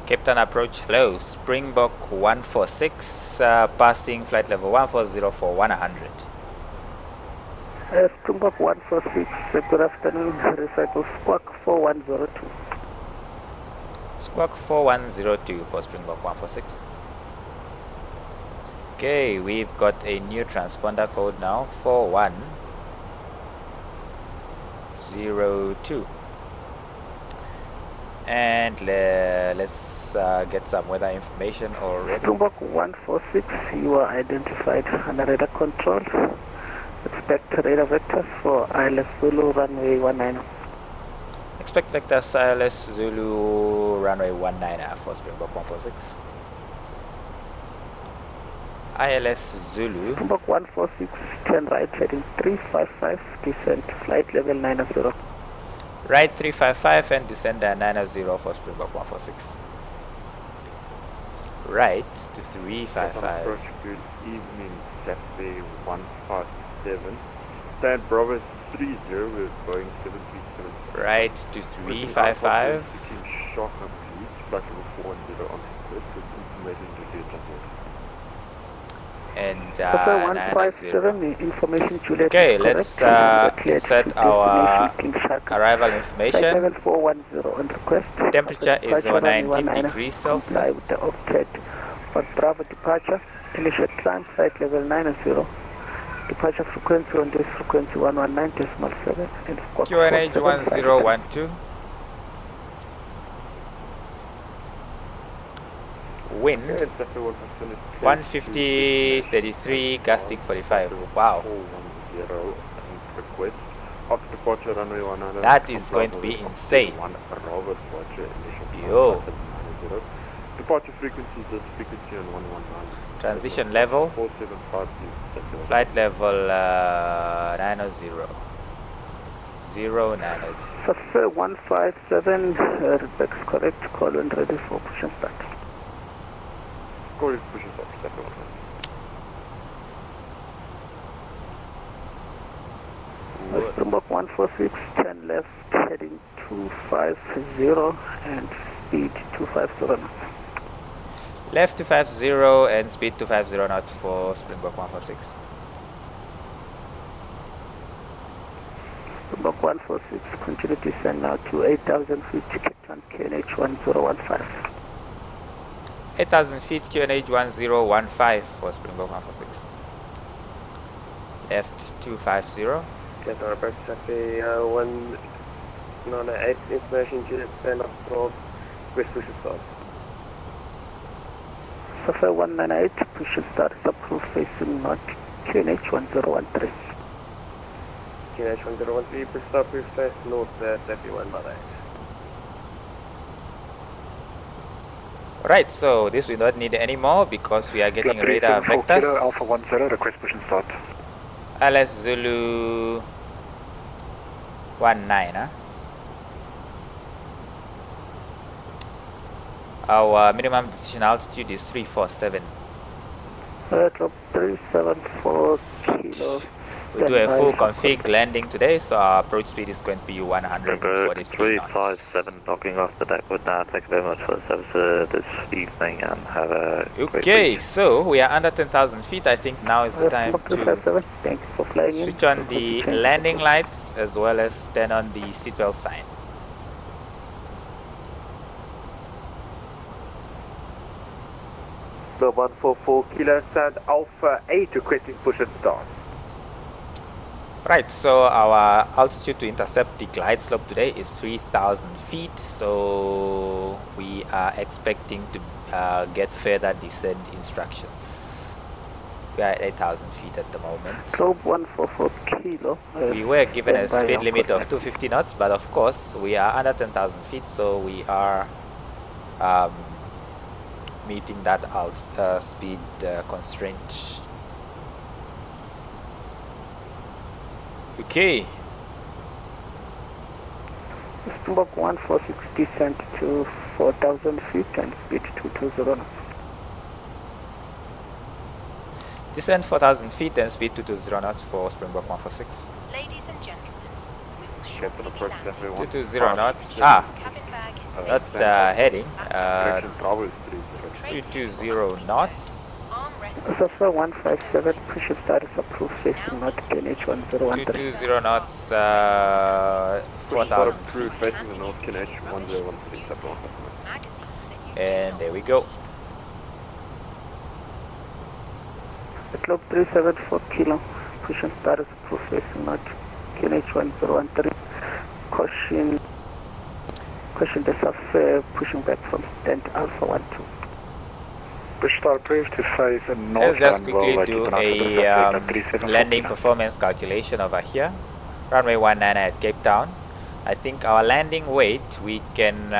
Cape Town approach, hello, Springbok 146, passing flight level 140 for 100. Springbok 146, good afternoon, recycle Squawk 4102. Squawk 4102 for Springbok 146. Okay, we've got a new transponder code now, 4102. And let's get some weather information already. Springbok 146, you are identified under radar control. Expect radar vectors for ILS Zulu runway 19. Expect vectors ILS Zulu runway 19 for Springbok 146. ILS Zulu. Springbok 146, turn right heading 355, descent flight level 90. Right 355 and descend 90 for Springbok 146. Right to 355. Good evening, Saturday 157. Stand Bravo 30, we're going 737. Right to 355. Shock complete, flight level 410 on request with information to data. And 157, information Juliet. Okay, let's set our arrival information. Level 410 on request. Temperature is 19 degrees Celsius. For Bravo departure, initial climb, flight level 90. Departure frequency on this frequency 119.7 and QNH 1012. Wind 150.33, gusting 45. Wow. That is going to be insane. Yo. Departure frequency is frequency on 119. Transition level. 475. Flight level 90. 090. Suffer 157, repeats correct, call and ready for push and start. Correct, push and start. Springbok 146, 10 left, heading 250 and speed 250 knots. Left 250 and speed 250 knots for Springbok 146. Springbok 146, continue to descend now to 8,000 feet, Cape Town QNH 1015. 8,000 feet, QNH 1015 for Springbok 146. Left 250. Get our approach taxi 198, information Juliet, stand up for West push and start. Suffer 198, push and start, is approved facing north, QNH 1013. QH1013, push start, push test, north, everyone, bye. Right, so this we don't need anymore because we are getting radar vectors. Kilo, Alpha 10, request push and start. LS Zulu 19, huh? Our minimum decision altitude is 347. Drop 374 kilos. We'll do a full config landing today, so our approach speed is going to be 143 knots. 357 knocking off the deck with that. Thanks very much for the service this evening and have a Okay, so we are under 10,000 feet. I think now is the time to Thank you for flying switch on the landing lights as well as turn on the seatbelt sign. The 144 Kilo, stand Alpha 8, requesting push and start. Right, so our altitude to intercept the glide slope today is 3,000 feet, so we are expecting to get further descent instructions. We are at 8,000 feet at the moment. Probe 144 kilo. We were given a speed limit of 250 knots, but of course we are under 10,000 feet, so we are meeting that speed constraint. Okay. Springbok 1460 descent to 4,000 feet and speed 220 knots. Descent 4,000 feet and speed 220 knots for Springbok 146. Ladies and gentlemen, we will Captain shortly be approach landing. everyone. 220 knots. Cabin bag is Not heading. Direction Bravo is 30. 220 knots. Safra 157, push and start is approved, facing north, KNH 1013. 220 knots, 4,000 Approved facing the north, KNH 1013, Safra. and there we go. Slope 374 kilo, push and start is approved, facing north, KNH 1013. Caution the Safra pushing back from stand Alpha 12. Push start approved to face and Let's north. just quickly do a landing performance calculation over here. Runway 19 at Cape Town. I think our landing weight, we can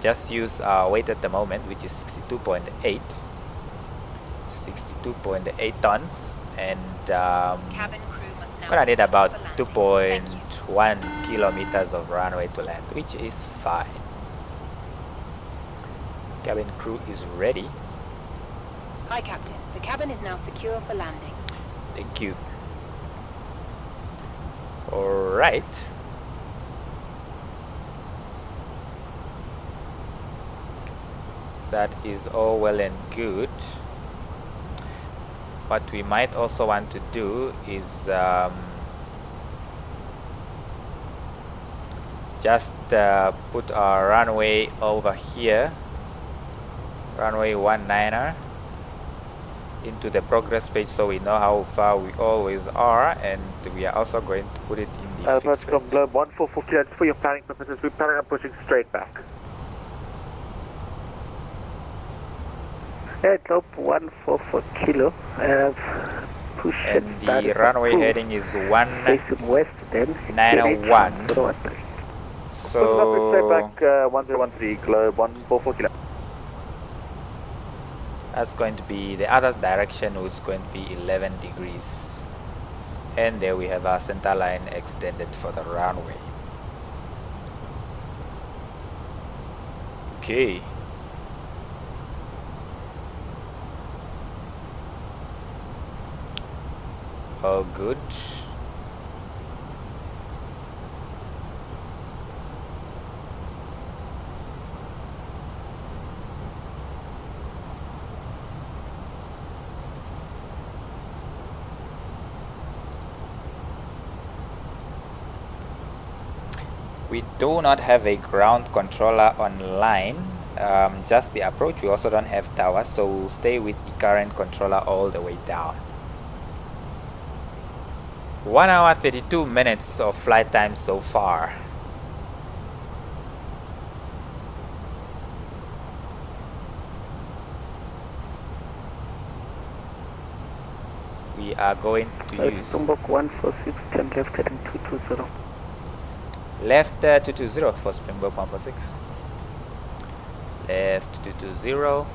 just use our weight at the moment, which is 62.8. 62.8 tons, and Cabin crew must now we're gonna need about prepare for landing. Thank you. 2.1 kilometers of runway to land, which is fine. Cabin crew is ready. Hi, Captain. The cabin is now secure for landing. Thank you. Alright. That is all well and good. What we might also want to do is just put our runway over here, runway 19er, into the progress page so we know how far we always are, and we are also going to put it in the fixed From range. Globe 144 Kilo, for your planning purposes, we're planning on pushing straight back. Slope 144 kilo, push And start the is runway approved, heading is facing west, then 901. KNH 1013. So Straight back 1013, Globe 144 Kilo. that's going to be the other direction, which is going to be 11 degrees. And there we have our center line extended for the runway. Okay. All good. We do not have a ground controller online, just the approach. We also don't have tower, so we'll stay with the current controller all the way down. 1 hour 32 minutes of flight time so far. We we are going to use. Springbok 146, turn left heading 220. Left 220 for Springbok 146. Left 220.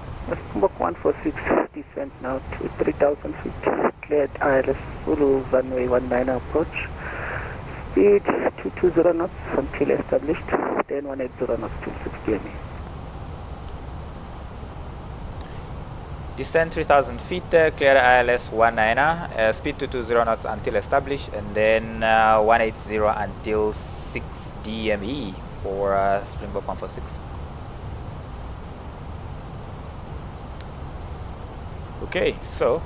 Springbok 146, descent now to 3,000 feet. Cleared ILS Zulu runway 19 approach. Speed 220 knots until established, then 180 knots to 60 ME. Descend 3,000 feet, clear ILS 19, speed 220 knots until established, and then 180 until 6 DME for Springbok 146. Okay, so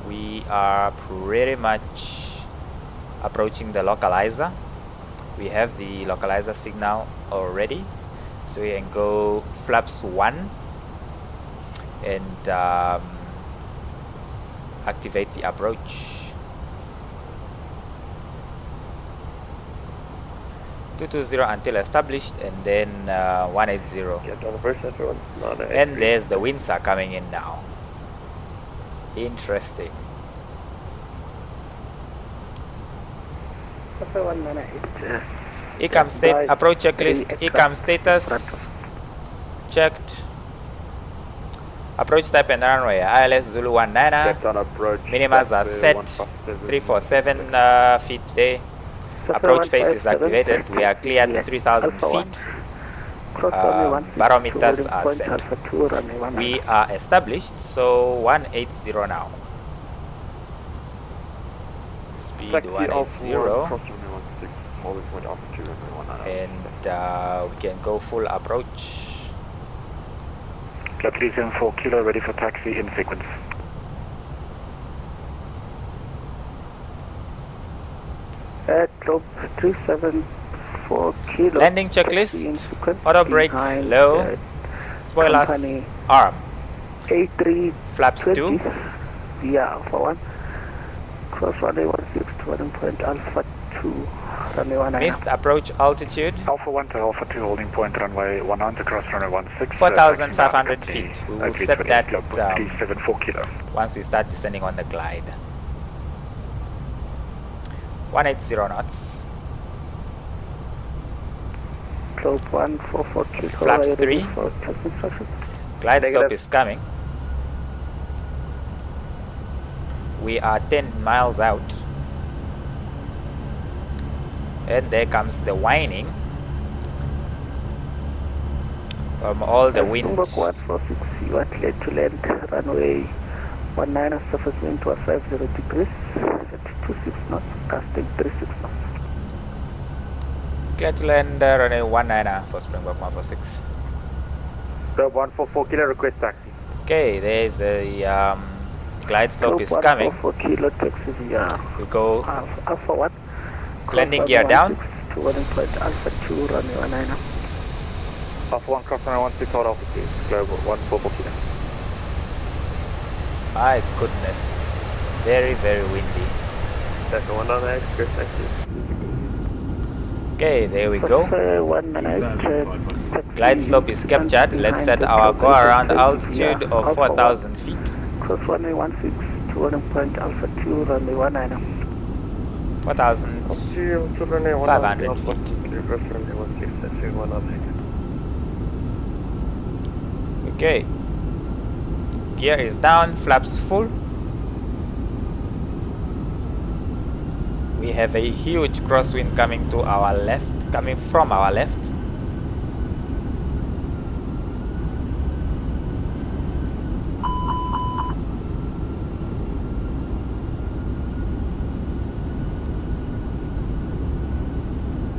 we are pretty much approaching the localizer. We have the localizer signal already, so we can go flaps 1 and activate the approach. 220 until established, and then 180. And there's the winds are coming in now. Interesting. ECAM state approach checklist. ECAM status checked. Approach type and runway. ILS Zulu 19. Minimas are set. 347 feet day. Approach face is activated. We are cleared 3,000 feet. Barometers are set. We are established, so 180 now. Speed 180. And we can go full approach. Club 374 kilo, ready for taxi in sequence. Club 374 kilo. Landing checklist. Auto brake low. Spoilers arm. A320. Flaps 2. Yeah, for 1. Cross runway 16 to 1 point Alpha 2. Missed approach altitude. Alpha 1 to Alpha 2, holding point runway 19 to cross runway 16. 4,500 feet. We will set that 374 kilo. once we start descending on the glide. 180 knots. Club 144 kilo. Flaps 3. Glide slope is coming. We are 10 miles out. And there comes the whining from all the wind. 146, you are cleared to land runway 19, surface wind to 50 degrees at 26 knots, casting 36 knots. Clear to land runway 19 for Springbok 146. Club 144 kilo, request taxi. Okay, there's the glide slope is coming. 144 kilo taxi, yeah. We go Alpha 1. landing gear down. To 1 point Alpha 2, runway 19. Alpha 1 cross runway 16, hold Alpha 2, global 144 kilo. My goodness, very windy. Second one on the express taxi. Okay, there we go. 1 minute. Glide slope is captured. Let's set our go around altitude of 4,000 feet. Cross runway 16 to 1 point Alpha 2, runway 19. 4,500 feet. Okay. Gear is down, flaps full. We have a huge crosswind coming to our left, coming from our left.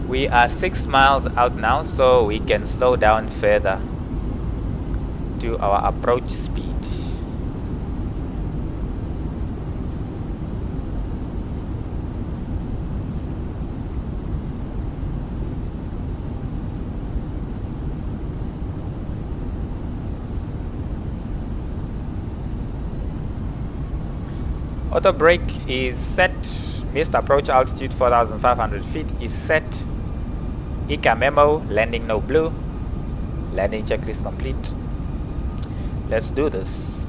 We are 6 miles out now, so we can slow down further to our approach speed. Auto brake is set. Missed approach altitude 4,500 feet is set. ECA memo, landing no blue. Landing checklist complete. Let's do this.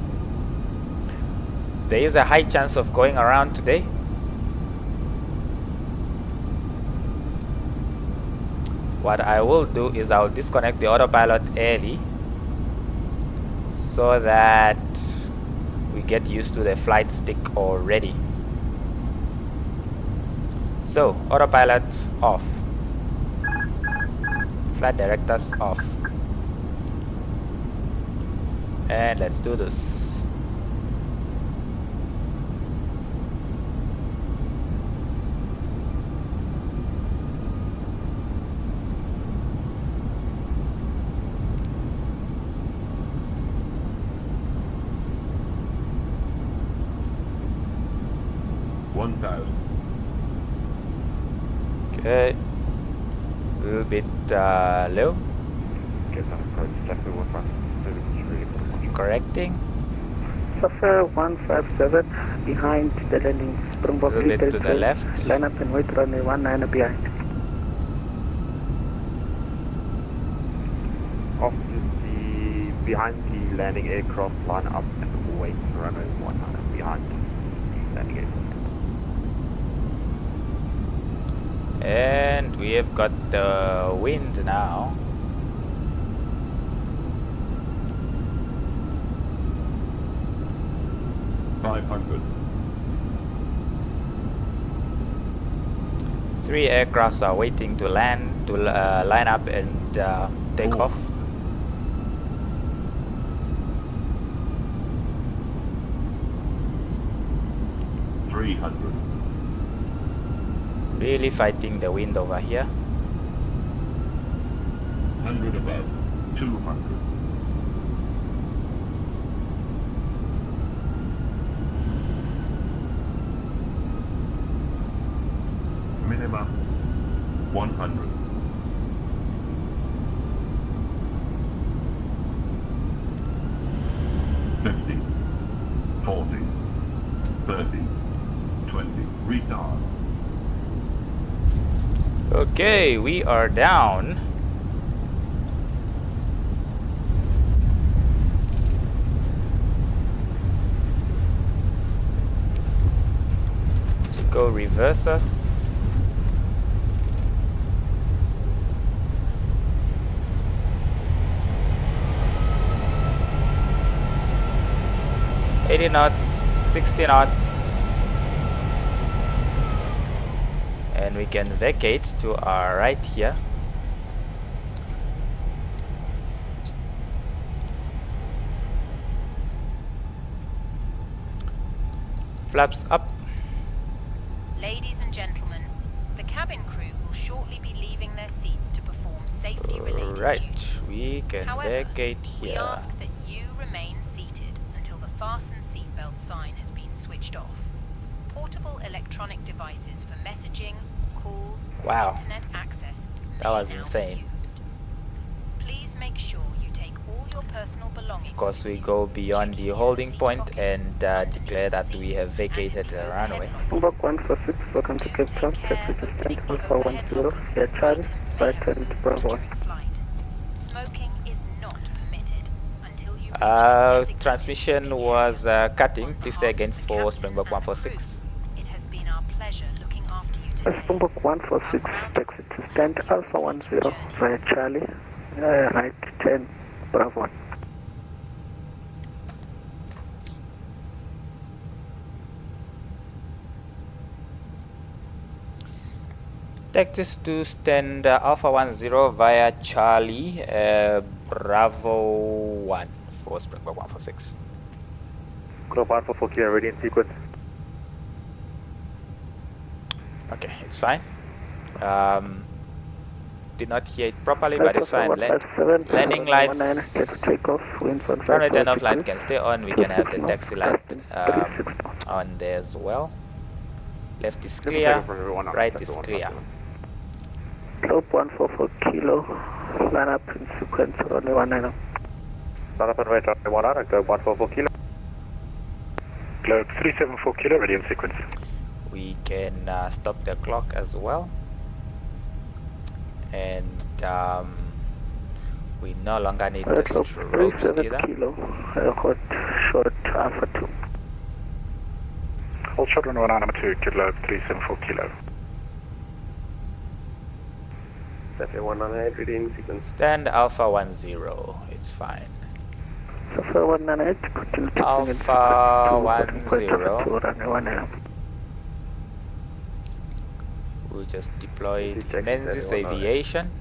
there is a high chance of going around today. What I will do is I'll disconnect the autopilot early so that we get used to the flight stick already. So autopilot off, flight directors off, and let's do this. Okay, a little bit low. Correcting. Suffer 157 behind the landing. Springbok A little bit to the left. Line up and wait, runway 19 behind. Off the behind the landing aircraft, line up and wait, runway 19 behind the landing aircraft. And we have got the wind now. Three aircrafts are waiting to land, to line up and take off. Really fighting the wind over here. 100 above, 200. Minimum 100. $50, $40, $30, $20. Retard. Okay, we are down. Go reverse us. $80 knots, 60 knots. And we can vacate to our right here. Flaps up. Ladies and gentlemen, the cabin crew will shortly be leaving their seats to perform safety-related Right, duties. we can However, vacate we here. ask that you remain seated until the fasten seatbelt sign has been switched off. Portable electronic devices for messaging, calls, Wow. internet access That may was now be insane. used. Please make sure you take all your personal belongings. Of course, we with you. go beyond Checking the in holding seat point pocket, and underneath declare that the we seat, have and vacated in the overhead runway. lodging. Springbok 146, welcome to Cape Town. Take care Taxi to opening stand the Alpha overhead 10, lockers Air as Charlie, items may right have and moved Bravo. during flight. Smoking is not permitted until you reach the designated Transmission clear was area. cutting. On Please say behalf again of the for captain Springbok and 146. crew, it has been our pleasure looking after you today. Springbok 146, taxi to stand Alpha 10, via Charlie, right 10, Bravo 1. Taxis to stand Alpha 10 via Charlie, Bravo 1 for Springbok 146. Group 144 clear, ready in sequence. Okay, it's fine. Did not hear it properly, but it's fine. Landing lights, runway turn-off light can stay on. We can have the taxi light on there as well. Left is clear, right is clear. Slope 144 kilo, line up in sequence, runway 19. Line up and wait, runway 19, go 144 kilo. Globe 374 kilo, ready in sequence. We can stop the clock as well. And we no longer need the Slope strobes 37 either. kilo, hot short Alpha 2. Full shot runway 19 number 2, kilo 374 kilo. Safety 198, reading sequence. Stand Alpha 10, it's fine. Alpha 198, continue taxiing Alpha into 10. runway 19. We just deployed Check Menzies 31. Aviation.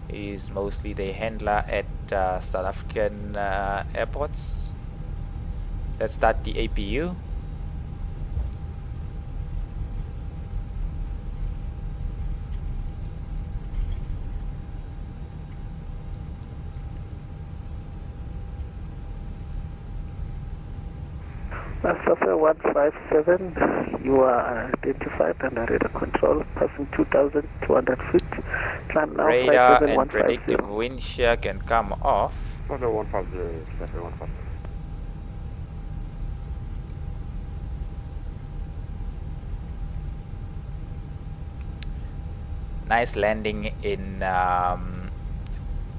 Is mostly the handler at South African airports. Let's start the APU. Software 157, you are identified under radar control, passing 2,200 feet. Climb now, Radar flight level and predictive wind shear can come off. Software 150, Software 150. Nice landing in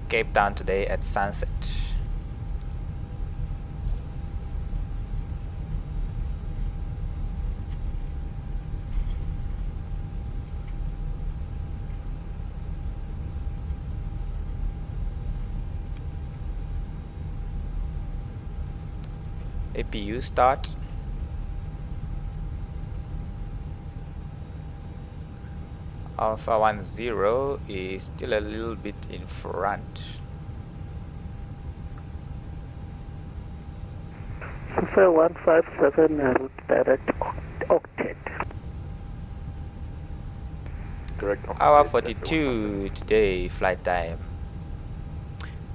Cape Town today at sunset. APU start. Alpha 10 is still a little bit in front. Software 157, route direct octet. Direct octet, Hour Software 42 today flight time.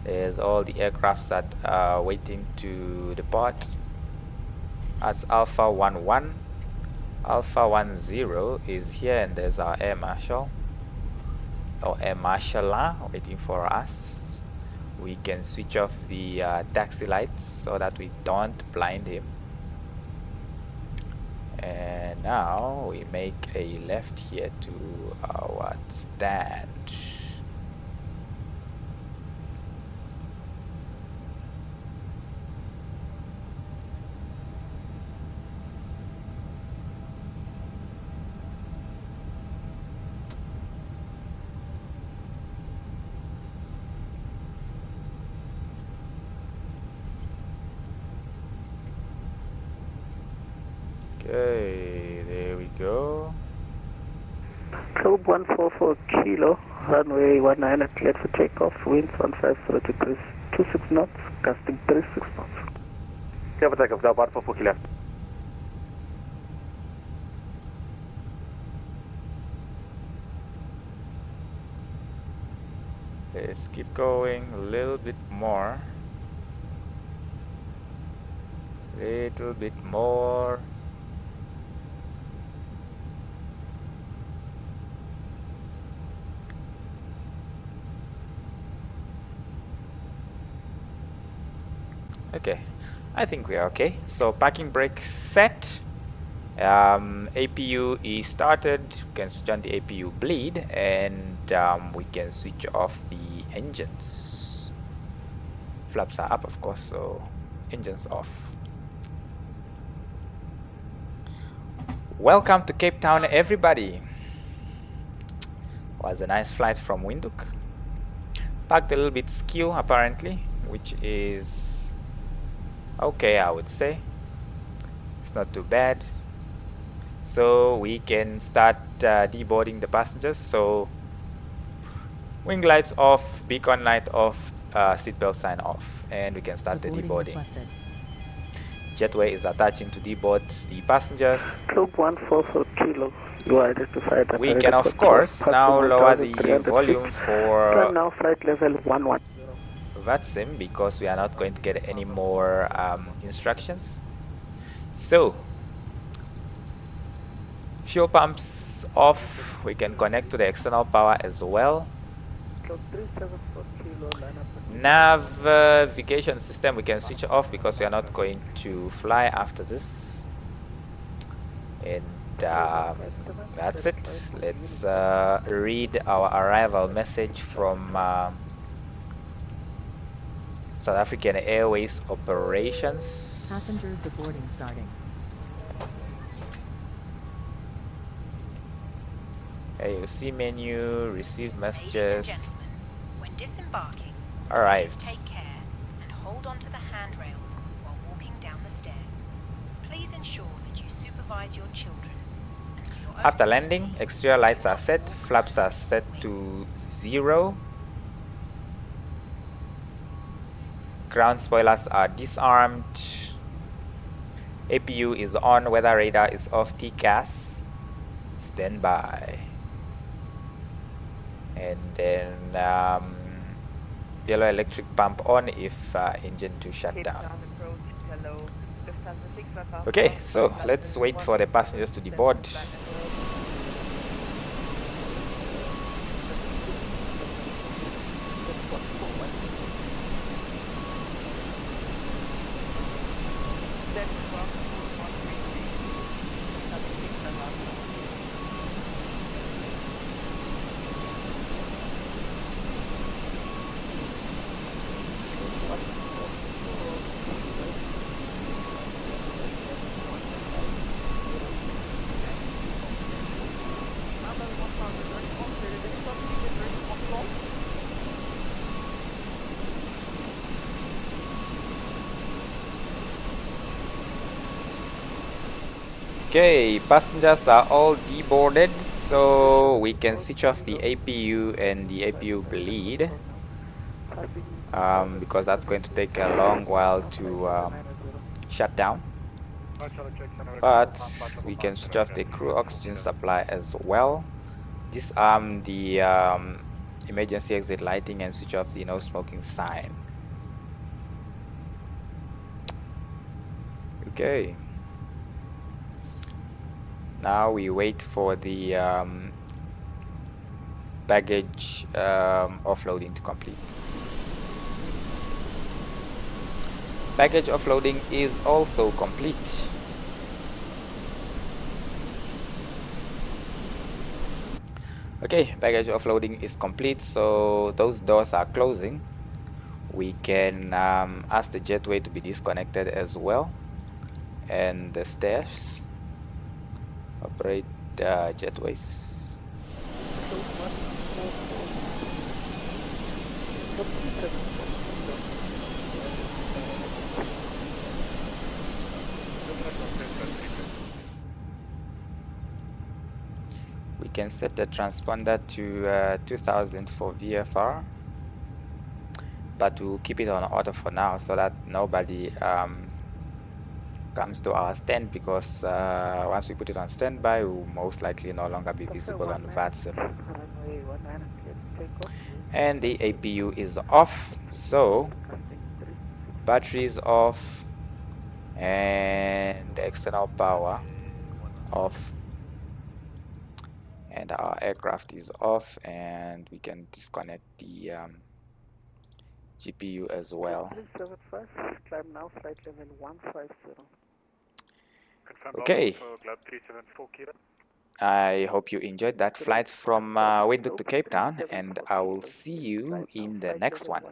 There's all the aircrafts that are waiting to depart. That's Alpha 11. Alpha 10 is here, and there's our air marshal or air marshaller waiting for us. We can switch off the taxi lights so that we don't blind him. And now we make a left here to our stand. Okay, there we go. Probe 144 kilo, runway 19 cleared for takeoff, winds 150 degrees, 26 knots, gusting 36 knots. Clear for takeoff, now 144 kilo. Let's keep going a little bit more. Little bit more. Okay, I think we are okay. So parking brake set. APU is started. We can switch on the APU bleed, and we can switch off the engines. Flaps are up, of course, so engines off. Welcome to Cape Town, everybody. Was a nice flight from Windhoek. Parked a little bit skew apparently, which is okay, I would say. It's not too bad. So we can start deboarding the passengers. So wing lights off, beacon light off, seatbelt sign off, and we can start the deboarding. Requested. Jetway is attaching to deboard the passengers. Probe 144 kilo, you are identified. We can of course now lower the volume for now flight level 11. VATSIM because we are not going to get any more instructions. So fuel pumps off. We can connect to the external power as well. Navigation system we can switch off because we are not going to fly after this. And that's it. Let's read our arrival message from South African Airways operations. Passengers deboarding starting. Okay, you see menu, receive Ladies and messages. gentlemen, when disembarking, Arrived. please take care and hold on to the handrails while walking down the stairs. Please ensure that you supervise your children. And for your own After safety, landing, exterior lights do are not set, walk flaps are underneath set the to wing. 0. Ground spoilers are disarmed. APU is on, weather radar is off, TCAS standby. And then yellow electric pump on if engine to shut down. Okay, so let's wait for the passengers to deboard. Okay, passengers are all deboarded, so we can switch off the APU and the APU bleed, because that's going to take a long while to shut down. But we can switch off the crew oxygen supply as well, disarm the emergency exit lighting, and switch off the no smoking sign. Okay, now we wait for the baggage offloading to complete. Baggage offloading is also complete. Okay, baggage offloading is complete, so those doors are closing. We can ask the jetway to be disconnected as well, and the stairs operate jetways. We can set the transponder to 2000 for VFR, but we'll keep it on auto for now so that nobody comes to our stand, because once we put it on standby, we will most likely no longer be visible on VATSIM. And the APU is off, so battery is off and the external power off, and our aircraft is off, and we can disconnect the GPU as well. Okay, I hope you enjoyed that flight from Windhoek to Cape Town, and I will see you in the next one.